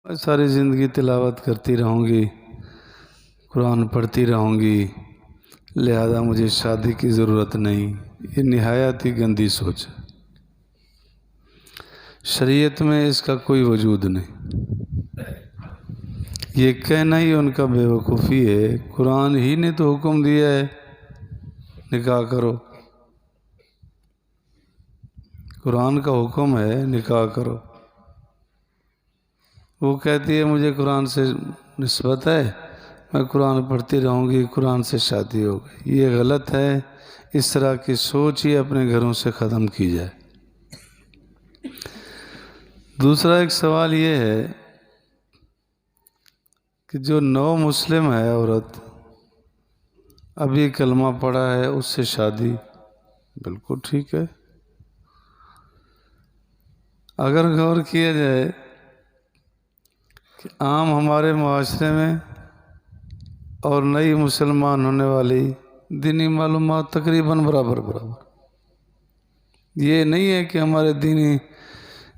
ساری زندگی تلاوت کرتی رہوں گی، قرآن پڑھتی رہوں گی، لہذا مجھے شادی کی ضرورت نہیں۔ یہ نہایت ہی گندی سوچ ہے، شریعت میں اس کا کوئی وجود نہیں۔ یہ کہنا ہی ان کا بیوقوفی ہے۔ قرآن ہی نے تو حکم دیا ہے نکاح کرو، قرآن کا حکم ہے نکاح کرو۔ وہ کہتی ہے مجھے قرآن سے نسبت ہے، میں قرآن پڑھتی رہوں گی، قرآن سے شادی ہو گئی۔ یہ غلط ہے، اس طرح کی سوچ ہی اپنے گھروں سے ختم کی جائے۔ دوسرا ایک سوال یہ ہے کہ جو نو مسلم ہے عورت، ابھی کلمہ پڑھا ہے، اس سے شادی بالکل ٹھیک ہے۔ اگر غور کیا جائے کہ عام ہمارے معاشرے میں اور نئی مسلمان ہونے والی دینی معلومات تقریباً برابر۔ یہ نہیں ہے کہ ہمارے دینی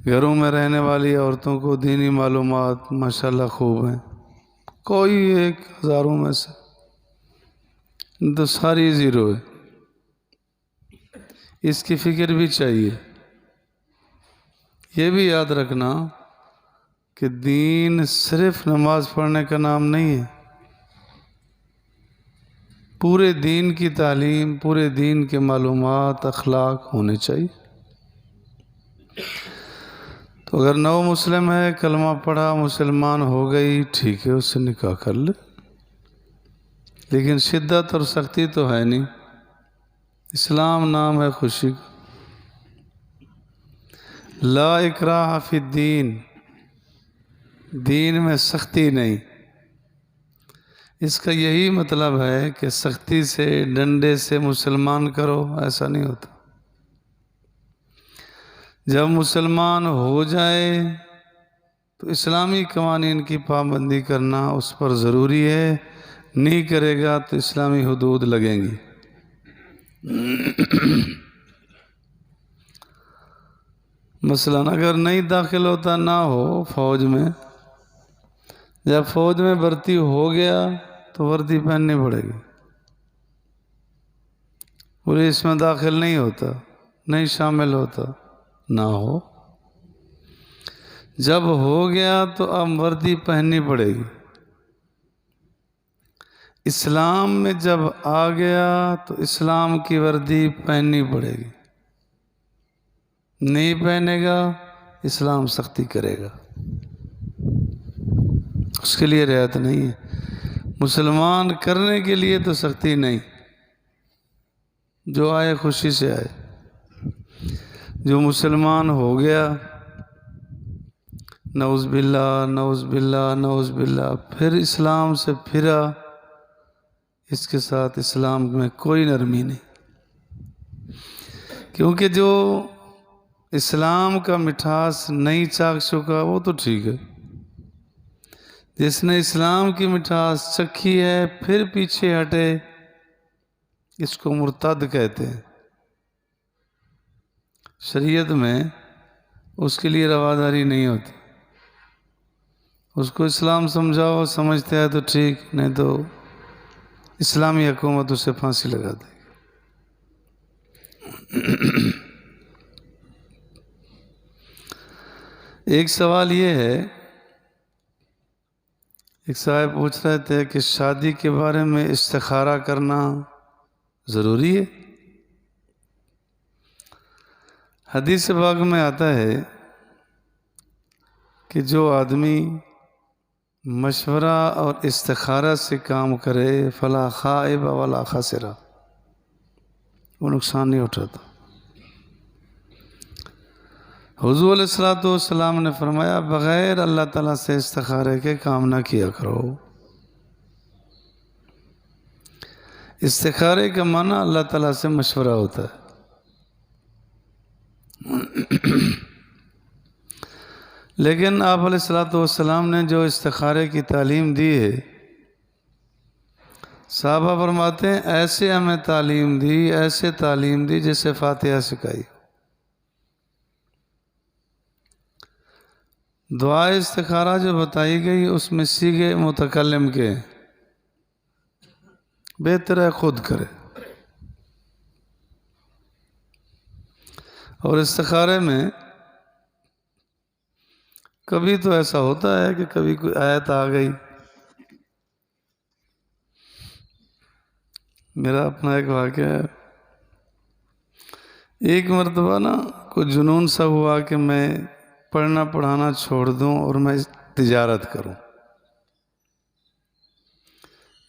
گھروں میں رہنے والی عورتوں کو دینی معلومات ماشاءاللہ خوب ہیں، کوئی ایک ہزاروں میں سے تو ساری زیرو ہے۔ اس کی فکر بھی چاہیے۔ یہ بھی یاد رکھنا کہ دین صرف نماز پڑھنے کا نام نہیں ہے، پورے دین کی تعلیم، پورے دین کے معلومات، اخلاق ہونے چاہیے۔ تو اگر نو مسلم ہے، کلمہ پڑھا، مسلمان ہو گئی، ٹھیک ہے، اس سے نکاح کر لے، لیکن شدت اور سختی تو ہے نہیں۔ اسلام نام ہے خوشی کا، لا اکراہ فی الدین، دین میں سختی نہیں۔ اس کا یہی مطلب ہے کہ سختی سے، ڈنڈے سے مسلمان کرو، ایسا نہیں ہوتا۔ جب مسلمان ہو جائے تو اسلامی قوانین کی پابندی کرنا اس پر ضروری ہے، نہیں کرے گا تو اسلامی حدود لگیں گی۔ مثلا اگر نہیں داخل ہوتا، نہ ہو فوج میں، جب فوج میں بھرتی ہو گیا تو وردی پہننی پڑے گی۔ پولیس میں داخل نہیں ہوتا، نہیں شامل ہوتا، نہ ہو۔ جب ہو گیا تو اب وردی پہننی پڑے گی۔ اسلام میں جب آ گیا تو اسلام کی وردی پہننی پڑے گی، نہیں پہنے گا اسلام سختی کرے گا، اس کے لیے رعایت نہیں ہے۔ مسلمان کرنے کے لیے تو سختی نہیں، جو آئے خوشی سے آئے۔ جو مسلمان ہو گیا، نعوذ باللہ نعوذ باللہ نعوذ باللہ، پھر اسلام سے پھرا، اس کے ساتھ اسلام میں کوئی نرمی نہیں، کیونکہ جو اسلام کا مٹھاس نہیں چاک چکا وہ تو ٹھیک ہے، جس نے اسلام کی مٹھاس چکھی ہے پھر پیچھے ہٹے، اس کو مرتد کہتے ہیں۔ شریعت میں اس کے لیے رواداری نہیں ہوتی۔ اس کو اسلام سمجھاؤ، سمجھتے ہیں تو ٹھیک، نہیں تو اسلامی حکومت اسے پھانسی لگا دے گی۔ ایک سوال یہ ہے، ایک صاحب پوچھ رہے تھے کہ شادی کے بارے میں استخارہ کرنا ضروری ہے؟ حدیث پاک میں آتا ہے کہ جو آدمی مشورہ اور استخارہ سے کام کرے فلا خائب ولا خاسر، وہ نقصان نہیں اٹھاتا۔ حضور علیہ الصلوۃ نے فرمایا بغیر اللہ تعالیٰ سے استخارے کے کام نہ کیا کرو۔ استخارے کا معنی اللہ تعالیٰ سے مشورہ ہوتا ہے۔ لیکن آپ علیہ الصلوۃ نے جو استخارے کی تعلیم دی ہے، صحابہ فرماتے ہیں ایسے ہمیں تعلیم دی، ایسے تعلیم دی جیسے فاتحہ سکھائی۔ دعا استخارہ جو بتائی گئی اس میں صیغے متکلم کے بہتر ہے خود کرے. اور استخارے میں کبھی تو ایسا ہوتا ہے کہ کبھی کوئی آیت آ گئی. میرا اپنا ایک واقعہ ہے. ایک مرتبہ نا کوئی جنون سا ہوا کہ میں پڑھنا پڑھانا چھوڑ دوں اور میں تجارت کروں.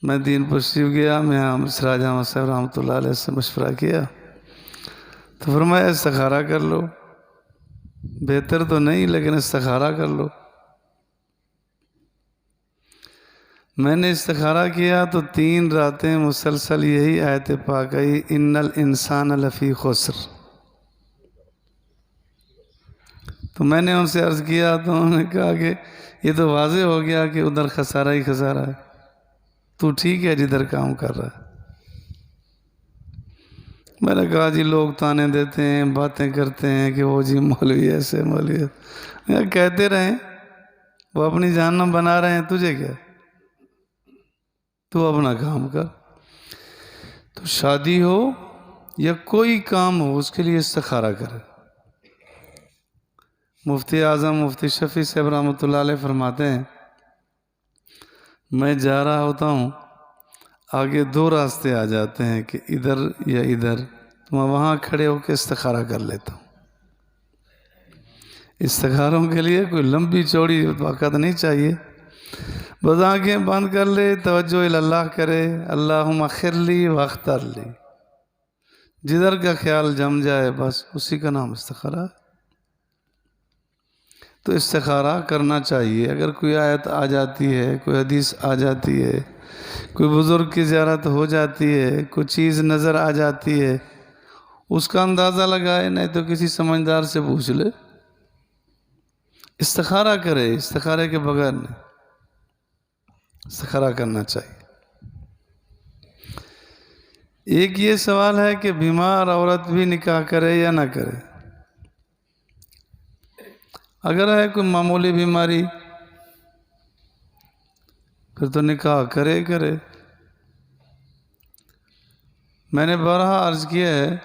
میں دین پشریف گیا. میں مصراج احمد صاحب رحمۃ اللہ علیہ سے مشورہ کیا تو فرمایا استخارہ کر لو. بہتر تو نہیں لیکن استخارہ کر لو. میں نے استخارہ کیا تو 3 راتیں مسلسل یہی آیت پاک آئی ان الانسان لفی خسر. تو میں نے ان سے عرض کیا تو انہوں نے کہا کہ یہ تو واضح ہو گیا کہ ادھر خسارہ ہی خسارہ ہے. تو ٹھیک ہے جدھر کام کر رہا ہے. میں نے کہا جی لوگ تانے دیتے ہیں باتیں کرتے ہیں کہ وہ جی مولوی ایسے مولوی ایسے. کہتے رہیں وہ اپنی جہنم بنا رہے ہیں تجھے کیا. تو اپنا کام کر. تو شادی ہو یا کوئی کام ہو اس کے لیے استخارہ کرے. مفتی اعظم مفتی شفیع صاحب رحمۃ اللہ علیہ فرماتے ہیں میں جا رہا ہوتا ہوں آگے 2 راستے آ جاتے ہیں کہ ادھر یا ادھر تو میں وہاں کھڑے ہو کے استخارہ کر لیتا ہوں. استخاروں کے لیے کوئی لمبی چوڑی وقت نہیں چاہیے. بس آنکھیں بند کر لے توجہ اللہ کرے اللہم اخر لی واختر لی. جدھر کا خیال جم جائے بس اسی کا نام استخارہ ہے. تو استخارہ کرنا چاہیے. اگر کوئی آیت آ جاتی ہے کوئی حدیث آ جاتی ہے کوئی بزرگ کی زیارت ہو جاتی ہے کوئی چیز نظر آ جاتی ہے اس کا اندازہ لگائے نہیں تو کسی سمجھدار سے پوچھ لے. استخارہ کرے. استخارے کے بغیر نہیں. استخارہ کرنا چاہیے. ایک یہ سوال ہے کہ بیمار عورت بھی نکاح کرے یا نہ کرے. اگر ہے کوئی معمولی بیماری پھر تو نکاح کرے. میں نے بارہا عرض کیا ہے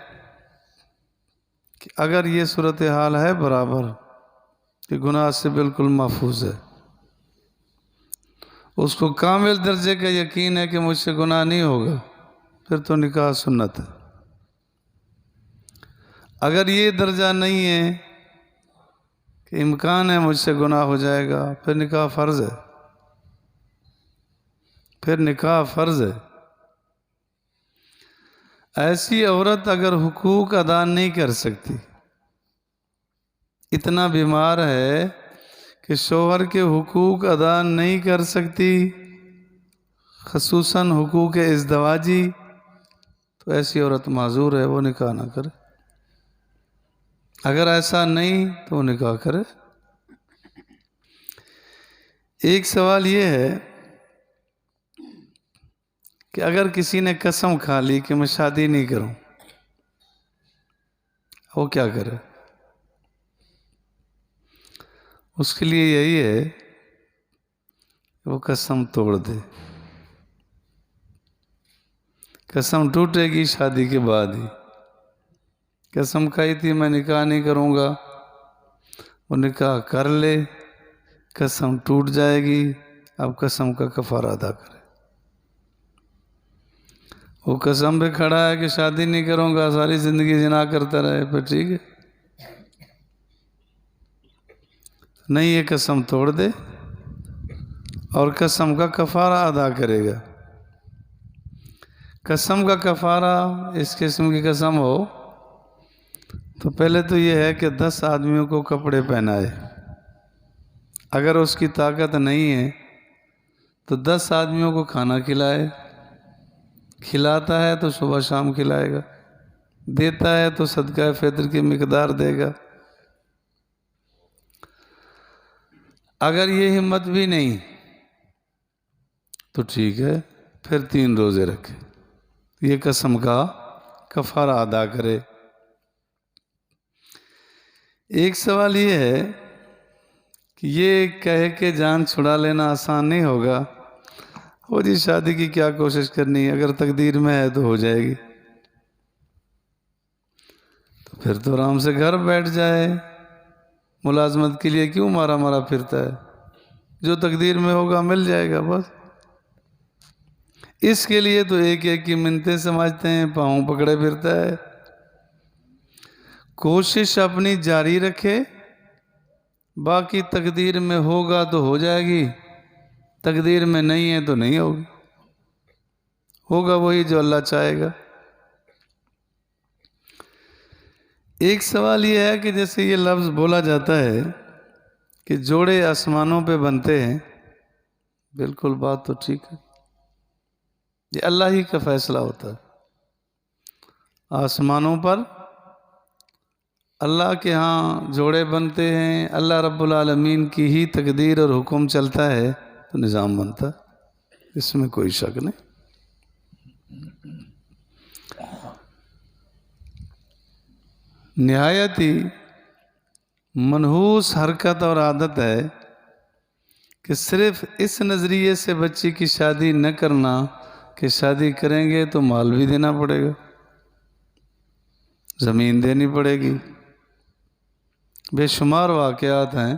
کہ اگر یہ صورتحال ہے برابر کہ گناہ سے بالکل محفوظ ہے اس کو کامل درجے کا یقین ہے کہ مجھ سے گناہ نہیں ہوگا پھر تو نکاح سنت ہے. اگر یہ درجہ نہیں ہے کہ امکان ہے مجھ سے گناہ ہو جائے گا پھر نکاح فرض ہے. پھر نکاح فرض ہے. ایسی عورت اگر حقوق ادا نہیں کر سکتی اتنا بیمار ہے کہ شوہر کے حقوق ادا نہیں کر سکتی خصوصاً حقوق ازدواجی تو ایسی عورت معذور ہے وہ نکاح نہ کرے. اگر ایسا نہیں تو وہ نکاح کرے. ایک سوال یہ ہے کہ اگر کسی نے قسم کھا لی کہ میں شادی نہیں کروں وہ کیا کرے. اس کے لیے یہی ہے کہ وہ قسم توڑ دے. قسم ٹوٹے گی شادی کے بعد ہی. قسم کھائی تھی میں نکاح نہیں کروں گا وہ نکاح کر لے قسم ٹوٹ جائے گی. اب قسم کا کفارہ ادا کرے. وہ قسم پہ کھڑا ہے کہ شادی نہیں کروں گا ساری زندگی زنا کرتا رہے پھر ٹھیک ہے. نہیں یہ قسم توڑ دے اور قسم کا کفارہ ادا کرے گا. قسم کا کفارہ اس قسم کی قسم ہو تو پہلے تو یہ ہے کہ 10 آدمیوں کو کپڑے پہنائے. اگر اس کی طاقت نہیں ہے تو 10 آدمیوں کو کھانا کھلائے. کھلاتا ہے تو صبح شام کھلائے گا. دیتا ہے تو صدقہ فطر کی مقدار دے گا. اگر یہ ہمت بھی نہیں تو ٹھیک ہے پھر 3 روزے رکھے. یہ قسم کا کفارہ ادا کرے. ایک سوال یہ ہے کہ یہ کہہ کے جان چھڑا لینا آسان نہیں ہوگا، وہ جی شادی کی کیا کوشش کرنی ہے، اگر تقدیر میں ہے تو ہو جائے گی، تو پھر تو آرام سے گھر بیٹھ جائے، ملازمت کے لیے کیوں مارا مارا پھرتا ہے، جو تقدیر میں ہوگا مل جائے گا بس۔ اس کے لیے تو ایک ایک کی منتیں سمجھتے ہیں، پاؤں پکڑے پھرتا ہے۔ کوشش اپنی جاری رکھے، باقی تقدیر میں ہوگا تو ہو جائے گی، تقدیر میں نہیں ہے تو نہیں ہوگی، ہوگا وہی جو اللہ چاہے گا۔ ایک سوال یہ ہے کہ جیسے یہ لفظ بولا جاتا ہے کہ جوڑے آسمانوں پہ بنتے ہیں، بالکل بات تو ٹھیک ہے، یہ اللہ ہی کا فیصلہ ہوتا ہے۔ آسمانوں پر اللہ کے ہاں جوڑے بنتے ہیں، اللہ رب العالمین کی ہی تقدیر اور حکم چلتا ہے تو نظام بنتا ہے، اس میں کوئی شک نہیں۔ نہایت ہی منحوس حرکت اور عادت ہے کہ صرف اس نظریے سے بچی کی شادی نہ کرنا کہ شادی کریں گے تو مال بھی دینا پڑے گا، زمین دینی پڑے گی۔ بے شمار واقعات ہیں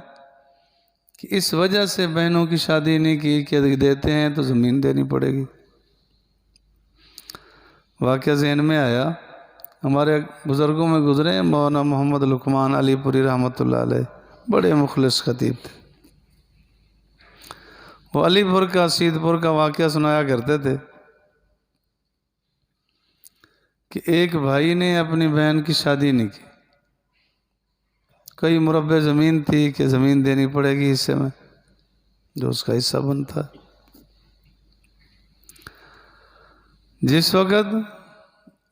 کہ اس وجہ سے بہنوں کی شادی نہیں کی کہ دیتے ہیں تو زمین دینی پڑے گی۔ واقعہ ذہن میں آیا، ہمارے بزرگوں میں گزرے مولانا محمد لقمان علی پوری رحمۃ اللہ علیہ، بڑے مخلص خطیب تھے۔ وہ علی پور کا سید پور کا واقعہ سنایا کرتے تھے کہ ایک بھائی نے اپنی بہن کی شادی نہیں کی، کئی مربع زمین تھی کہ زمین دینی پڑے گی حصے میں جو اس کا حصہ بنتا۔ جس وقت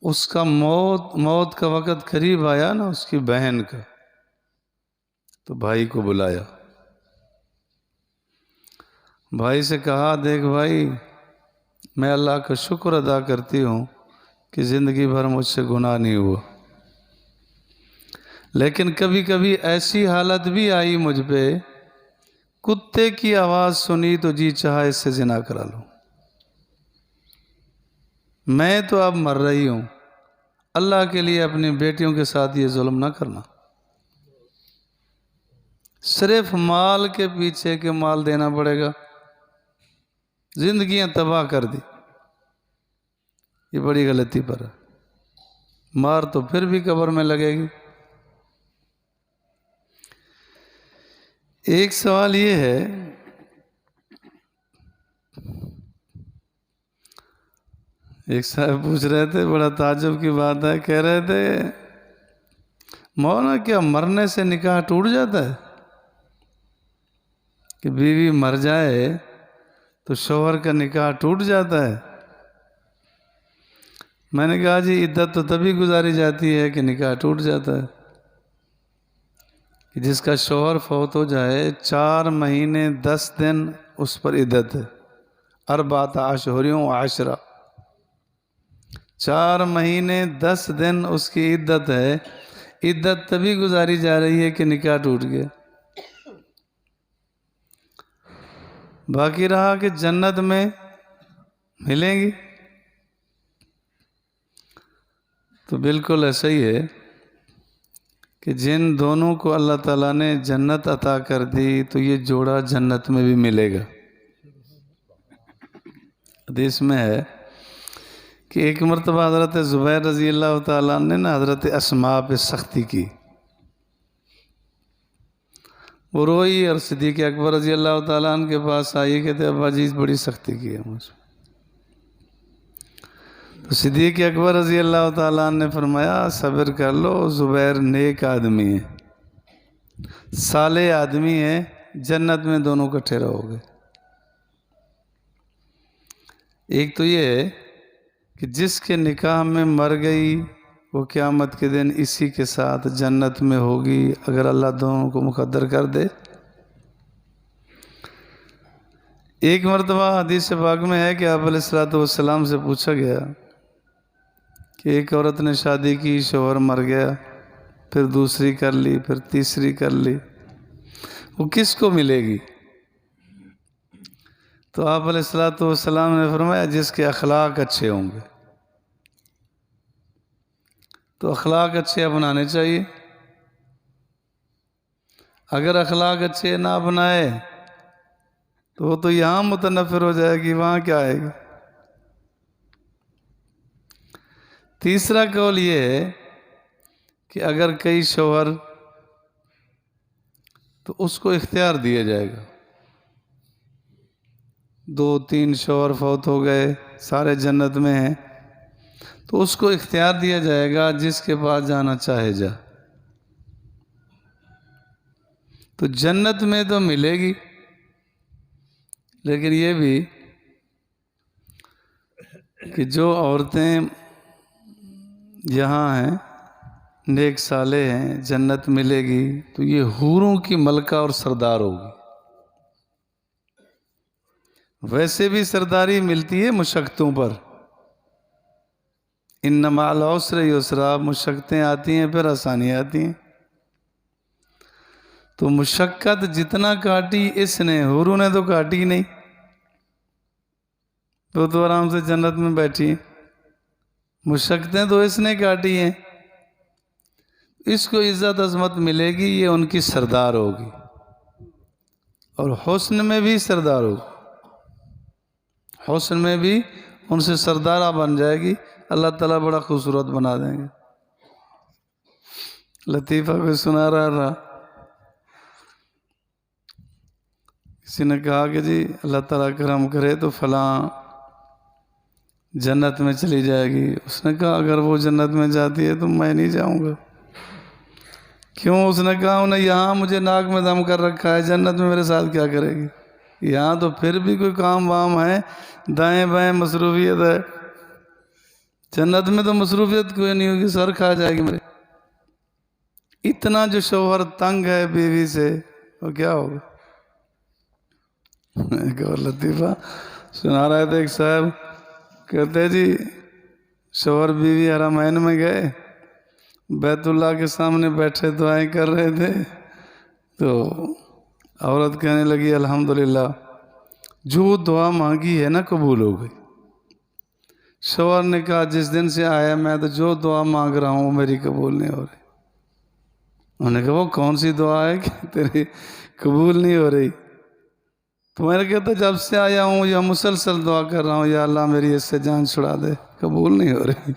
اس کا موت کا وقت قریب آیا نا اس کی بہن کا، تو بھائی کو بلایا، بھائی سے کہا دیکھ بھائی، میں اللہ کا شکر ادا کرتی ہوں کہ زندگی بھر مجھ سے گناہ نہیں ہوا، لیکن کبھی کبھی ایسی حالت بھی آئی مجھ پہ، کتے کی آواز سنی تو جی چاہا اس سے زنا کرا لوں، میں تو اب مر رہی ہوں، اللہ کے لیے اپنی بیٹیوں کے ساتھ یہ ظلم نہ کرنا، صرف مال کے پیچھے کہ مال دینا پڑے گا، زندگیاں تباہ کر دی، یہ بڑی غلطی پر ہے، مار تو پھر بھی قبر میں لگے گی۔ ایک سوال یہ ہے، ایک صاحب پوچھ رہے تھے، بڑا تعجب کی بات ہے، کہہ رہے تھے مولانا کیا مرنے سے نکاح ٹوٹ جاتا ہے، کہ بیوی مر جائے تو شوہر کا نکاح ٹوٹ جاتا ہے؟ میں نے کہا جی عدت تو تبھی گزاری جاتی ہے کہ نکاح ٹوٹ جاتا ہے، کہ جس کا شوہر فوت ہو جائے 4 مہینے 10 دن اس پر عدت ہے، 4 اشہر و عشرہ، 4 مہینے 10 دن اس کی عدت ہے، عدت تبھی گزاری جا رہی ہے کہ نکاح ٹوٹ گیا۔ باقی رہا کہ جنت میں ملیں گی، تو بالکل ایسا ہی ہے کہ جن دونوں کو اللہ تعالیٰ نے جنت عطا کر دی تو یہ جوڑا جنت میں بھی ملے گا۔ حدیث میں ہے کہ ایک مرتبہ حضرت زبیر رضی اللہ تعالیٰ نے نا حضرت اسماء پہ سختی کی، وہ روئی اور صدیق اکبر رضی اللہ تعالیٰ عنہ کے پاس آئی، کہتے ابا جی بڑی سختی کی ہے مجھ پہ، تو صدیق اکبر رضی اللہ تعالیٰ عنہ نے فرمایا صبر کر لو، زبیر نیک آدمی ہے، صالح آدمی ہے، جنت میں دونوں اکٹھے رہو گے۔ ایک تو یہ ہے کہ جس کے نکاح میں مر گئی وہ قیامت کے دن اسی کے ساتھ جنت میں ہوگی اگر اللہ دونوں کو مقدر کر دے۔ ایک مرتبہ حدیث پاک میں ہے کہ آپ علیہ الصلوۃ والسلام سے پوچھا گیا کہ ایک عورت نے شادی کی، شوہر مر گیا، پھر دوسری کر لی، پھر تیسری کر لی، وہ کس کو ملے گی؟ تو آپ علیہ الصلوۃ والسلام نے فرمایا جس کے اخلاق اچھے ہوں گے۔ تو اخلاق اچھے اپنانے چاہیے۔ اگر اخلاق اچھے نہ اپنائے تو وہ تو یہاں متنفر ہو جائے گی، وہاں کیا آئے گی؟ تیسرا قول یہ ہے کہ اگر کئی شوہر تو اس کو اختیار دیا جائے گا، 2-3 شوہر فوت ہو گئے، سارے جنت میں ہیں، تو اس کو اختیار دیا جائے گا جس کے پاس جانا چاہے جا۔ تو جنت میں تو ملے گی، لیکن یہ بھی کہ جو عورتیں یہاں ہیں نیک صالح ہیں، جنت ملے گی تو یہ حوروں کی ملکہ اور سردار ہوگی۔ ویسے بھی سرداری ملتی ہے مشقتوں پر، ان مع العسر یسرا، مشقتیں آتی ہیں پھر آسانیاں آتی ہیں۔ تو مشقت جتنا کاٹی اس نے، حوروں نے تو کاٹی نہیں، وہ تو آرام سے جنت میں بیٹھی ہیں۔ مشقتیں تو اس نے کاٹی ہیں، اس کو عزت عظمت ملے گی، یہ ان کی سردار ہوگی، اور حسن میں بھی سردار ہوگی، حسن میں بھی ان سے سردارہ بن جائے گی۔ اللہ تعالیٰ بڑا خوبصورت بنا دیں گے۔ لطیفہ کو سنا رہا، کسی نے کہا کہ جی اللہ تعالیٰ کرم کرے تو فلاں جنت میں چلی جائے گی۔ اس نے کہا اگر وہ جنت میں جاتی ہے تو میں نہیں جاؤں گا۔ کیوں؟ اس نے کہا انہیں یہاں مجھے ناک میں دم کر رکھا ہے، جنت میں میرے ساتھ کیا کرے گی؟ یہاں تو پھر بھی کوئی کام وام ہے، دائیں بائیں مصروفیت ہے، جنت میں تو مصروفیت کوئی نہیں ہوگی، سر کھا جائے گی میرے۔ اتنا جو شوہر تنگ ہے بیوی سے، وہ کیا ہوگا؟ ایک اور لطیفہ سنا رہے تھے، ایک صاحب کہتے جی شوہر بیوی حرمین میں گئے، بیت اللہ کے سامنے بیٹھے دعائیں کر رہے تھے، تو عورت کہنے لگی الحمدللہ جو دعا مانگی ہے نا قبول ہو گئی۔ شوہر نے کہا جس دن سے آیا میں تو جو دعا مانگ رہا ہوں وہ میری قبول نہیں ہو رہی۔ انہوں نے کہا وہ کون سی دعا ہے کہ تیری قبول نہیں ہو رہی؟ تو میں نے کہتا جب سے آیا ہوں یا مسلسل دعا کر رہا ہوں یا اللہ میری اس سے جان چھڑا دے، قبول نہیں ہو رہی۔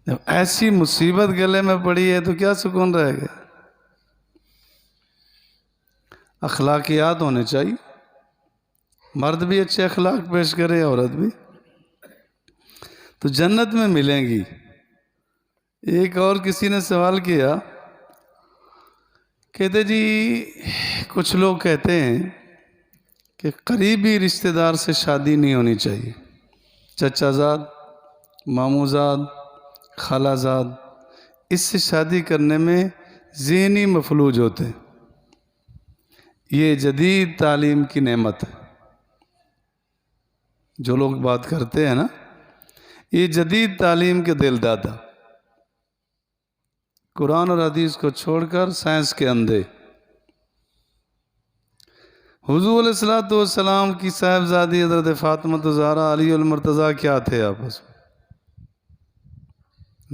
جب ایسی مصیبت گلے میں پڑی ہے تو کیا سکون رہے گا؟ اخلاقیات ہونے چاہیے، مرد بھی اچھے اخلاق پیش کرے، عورت بھی، تو جنت میں ملیں گی۔ ایک اور کسی نے سوال کیا، کہتے جی کچھ لوگ کہتے ہیں کہ قریبی رشتہ دار سے شادی نہیں ہونی چاہیے، چچا زاد، ماموں زاد، خالہ زاد، اس سے شادی کرنے میں ذہنی مفلوج ہوتے ہیں۔ یہ جدید تعلیم کی نعمت ہے، جو لوگ بات کرتے ہیں نا، یہ جدید تعلیم کے دل دادا، قرآن اور حدیث کو چھوڑ کر سائنس کے اندھے۔ حضور علیہ السلام کی صاحبزادی حضرت فاطمہ الزہرا علی المرتضیٰ کیا تھے آپس میں؟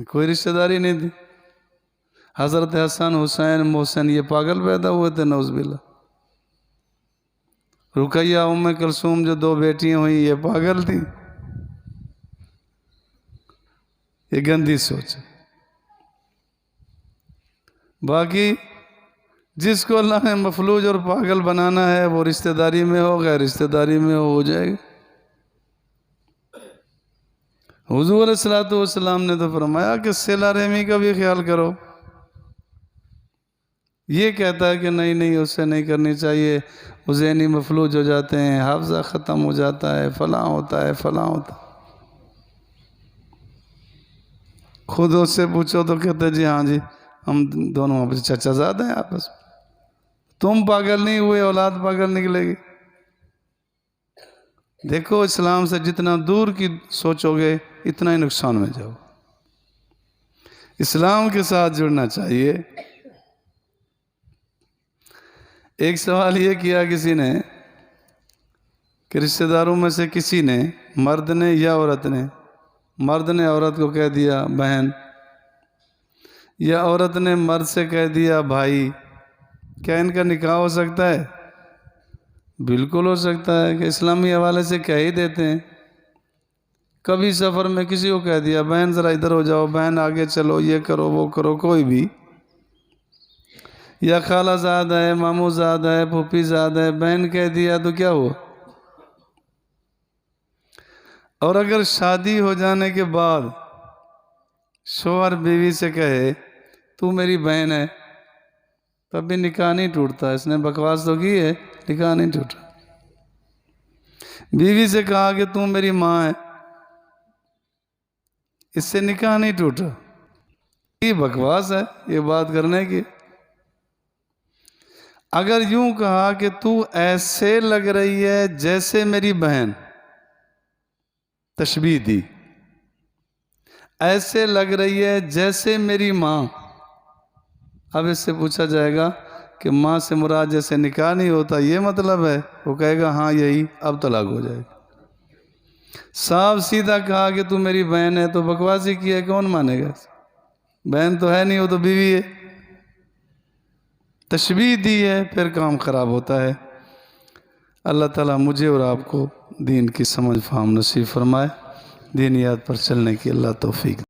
کوئی رشتہ داری نہیں تھی۔ حضرت حسن، حسین، محسن یہ پاگل پیدا ہوئے تھے نعوذ باللہ۔ رقیہ، ام کلثوم جو 2 بیٹیاں ہوئیں یہ پاگل تھی۔ یہ گندی سوچ ہے۔ باقی جس کو اللہ نے مفلوج اور پاگل بنانا ہے وہ رشتہ داری میں ہو، غیر رشتہ داری میں ہو جائے گا۔ حضور علیہ السلام نے تو فرمایا کہ صلہ رحمی کا بھی خیال کرو۔ یہ کہتا ہے کہ نہیں اس سے نہیں کرنی چاہیے، وہ ذہنی مفلوج ہو جاتے ہیں، حافظہ ختم ہو جاتا ہے، فلاں ہوتا ہے، فلاں ہوتا ہے۔ خود اس سے پوچھو تو کہتے جی ہاں جی ہم دونوں چچا زاد ہیں آپس میں۔ تم پاگل نہیں ہوئے، اولاد پاگل نکلے گی۔ دیکھو اسلام سے جتنا دور کی سوچو گے اتنا ہی نقصان میں جاؤ۔ اسلام کے ساتھ جڑنا چاہیے۔ ایک سوال یہ کیا کسی نے کہ رشتہ داروں میں سے کسی نے، مرد نے یا عورت نے، مرد نے عورت کو کہہ دیا بہن، یا عورت نے مرد سے کہہ دیا بھائی، کیا ان کا نکاح ہو سکتا ہے؟ بالکل ہو سکتا ہے، کہ اسلامی حوالے سے کہہ ہی دیتے ہیں۔ کبھی سفر میں کسی کو کہہ دیا بہن ذرا ادھر ہو جاؤ، بہن آگے چلو، یہ کرو وہ کرو، کوئی بھی، یا خالہ زاد ہے، ماموں زاد ہے، پھوپھی زاد ہے، بہن کہہ دیا تو کیا ہوا؟ اور اگر شادی ہو جانے کے بعد شوہر بیوی سے کہے تو میری بہن ہے، تب بھی نکاح نہیں ٹوٹتا، اس نے بکواس تو کی ہے، نکاح نہیں ٹوٹا۔ بیوی سے کہا کہ تو میری ماں ہے، اس سے نکاح نہیں ٹوٹا، یہ بکواس ہے یہ بات کرنے کی۔ اگر یوں کہا کہ تو ایسے لگ رہی ہے جیسے میری بہن، تشبیہ دی، ایسے لگ رہی ہے جیسے میری ماں، اب اس سے پوچھا جائے گا کہ ماں سے مراد جیسے نکاح نہیں ہوتا یہ مطلب ہے؟ وہ کہے گا ہاں یہی، اب طلاق ہو جائے گا۔ صاف سیدھا کہا کہ تو میری بہن ہے تو بکواسی کی ہے، کون مانے گا؟ بہن تو ہے نہیں، وہ تو بیوی ہے، تشبیہ دی ہے، پھر کام خراب ہوتا ہے۔ اللہ تعالیٰ مجھے اور آپ کو دین کی سمجھ فہم نصیب فرمائے، دینیات پر چلنے کی اللہ توفیق